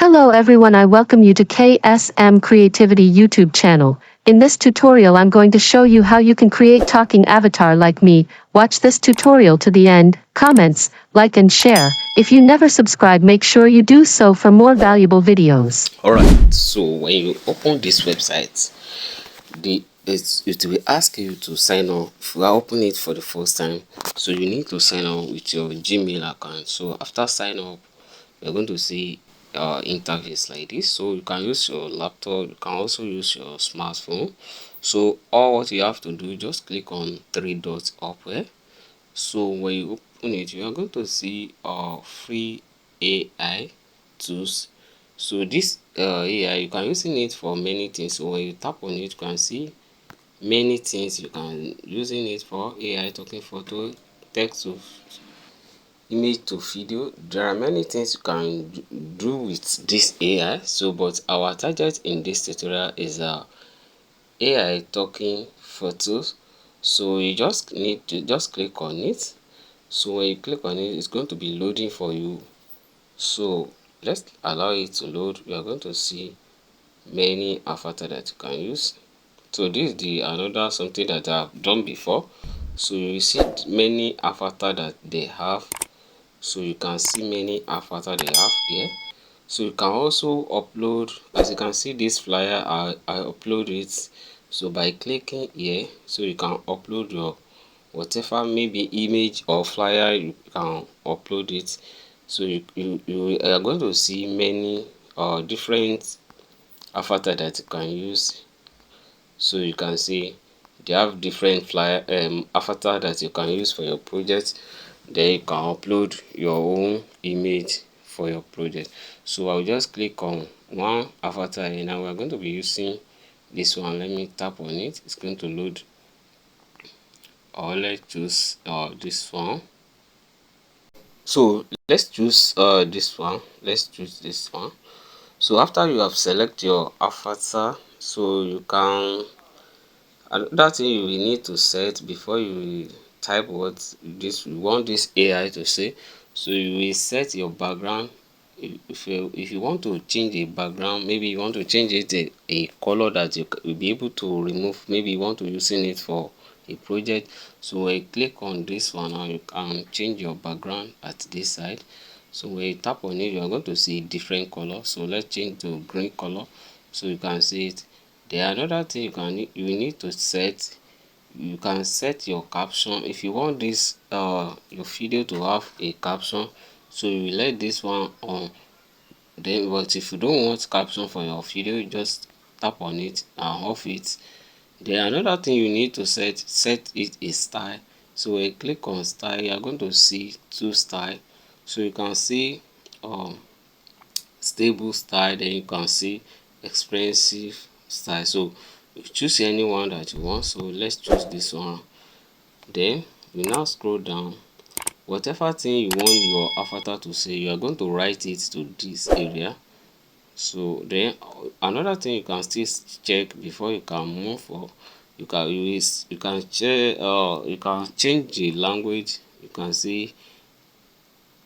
Hello everyone, I welcome you to K.S.M Creativity YouTube channel. In this tutorial I'm going to show you how you can create talking avatar like me. Watch this tutorial to the end. Comments, like and share. If you never subscribe, make sure you do so for more valuable videos. Alright, so when you open this website, it will ask you to sign up. If you are opening it for the first time, so you need to sign up with your Gmail account. So after sign up, you're going to see interface like this. So you can use your laptop, you can also use your smartphone. So all what you have to do, just click on three dots up here. So when you open it, you are going to see free AI tools. So this AI, you can use it for many things. So when you tap on it, you can see many things you can using it for: AI talking photo, text to image to video. There are many things you can do with this AI. So but our target in this tutorial is AI talking photos. So you just need to just click on it. So when you click on it, it's going to be loading for you. So let's allow it to load. We are going to see many avatar that you can use. So this is the another something that I've done before. So you see many avatar that they have. So you can see many avatar they have here. So you can also upload. As you can see this flyer, I upload it. So by clicking here, so you can upload your whatever, maybe image or flyer, you can upload it. So you are going to see many different avatar that you can use. So you can see they have different flyer avatar that you can use for your project. Then you can upload your own image for your project. So I'll just click on one avatar and now we're going to be using this one. Let me tap on it. It's going to load, or let's choose this one. So let's choose this one. So after you have select your avatar, so you can, another thing you will need to set before you type what this you want this AI to say. So you will set your background. If you want to change a background, maybe you want to change it a color that you will be able to remove, maybe you want to using it for a project. So when you click on this one now, you can change your background at this side. So when you tap on it, you are going to see different color. So let's change to green color so you can see it. There another thing you need to set. You can set your caption if you want this your video to have a caption. So you will let this one on. Then but if you don't want caption for your video, you just tap on it and off it. Then another thing you need to set it a style. So when you click on style, you are going to see two style. So you can see stable style, then you can see expensive style. So you choose any one that you want. So let's choose this one. Then you now scroll down. Whatever thing you want your avatar to say, you are going to write it to this area. So then another thing you can still check before you can move, or you can check you can change the language. You can see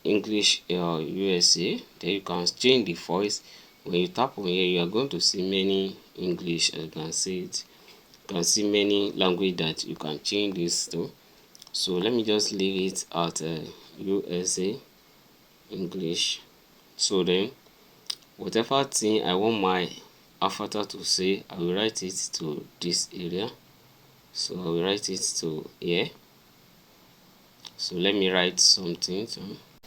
English USA. Then you can change the voice. When you tap on here, you are going to see many English. You can see it. You can see many language that you can change this to. So let me just leave it at USA English. So then whatever thing I want my avatar to say, I will write it to this area. So I will write it to here. So let me write something.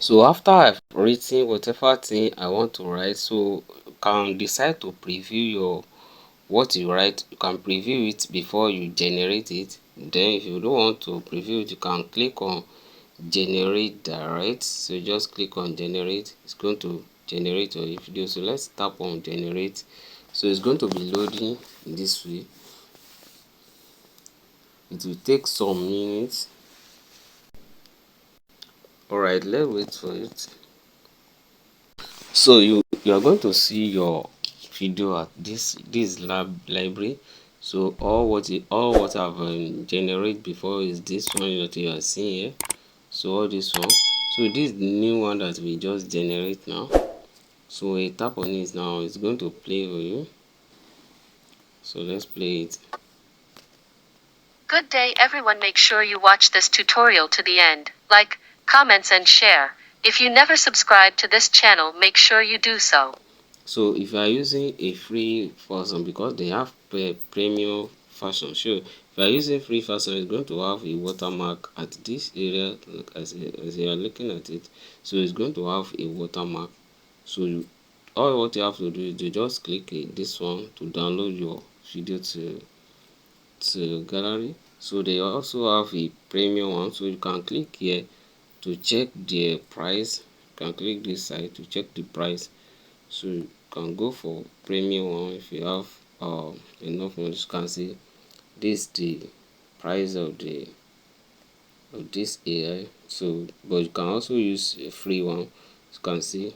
So after I've written whatever thing I want to write, so you can decide to preview your what you write. You can preview it before you generate it. Then if you don't want to preview it, you can click on generate direct. So just click on generate. It's going to generate your video. So let's tap on generate. So it's going to be loading this way. It will take some minutes. Alright, let's wait for it. So you are going to see your video at this library. So all what I've generated before is this one that you are seeing here. So all this one. So this is the new one that we just generate now. So when you tap on it now, it's going to play for you. So let's play it. Good day everyone, make sure you watch this tutorial to the end. Like, comments and share. If you never subscribe to this channel, make sure you do so. So if you are using a free version, because they have premium version, sure, if you are using free version, it's going to have a watermark at this area. As you are looking at it, so it's going to have a watermark. So all what you have to do is to just click this one to download your video to gallery. So they also have a premium one, so you can click here to check the price. You can click this side to check the price. So you can go for premium one if you have enough money. You can see this the price of this AI. So but you can also use a free one. You can see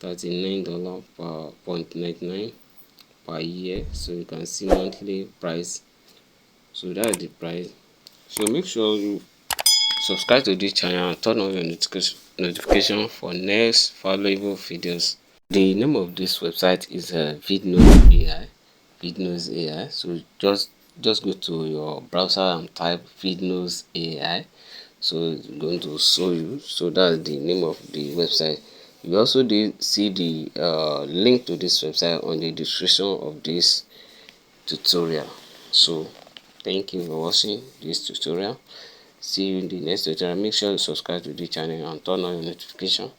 $39 per 0.99 per year. So you can see monthly price. So that's the price. So make sure you subscribe to this channel and turn on your notification for next valuable videos. The name of this website is Vidnose AI. Vidnose AI. So just go to your browser and type Vidnose AI. So it's going to show you. So that's the name of the website. You also did see the link to this website on the description of this tutorial. So thank you for watching this tutorial. See you in the next tutorial. Make sure you subscribe to the channel and turn on your notification.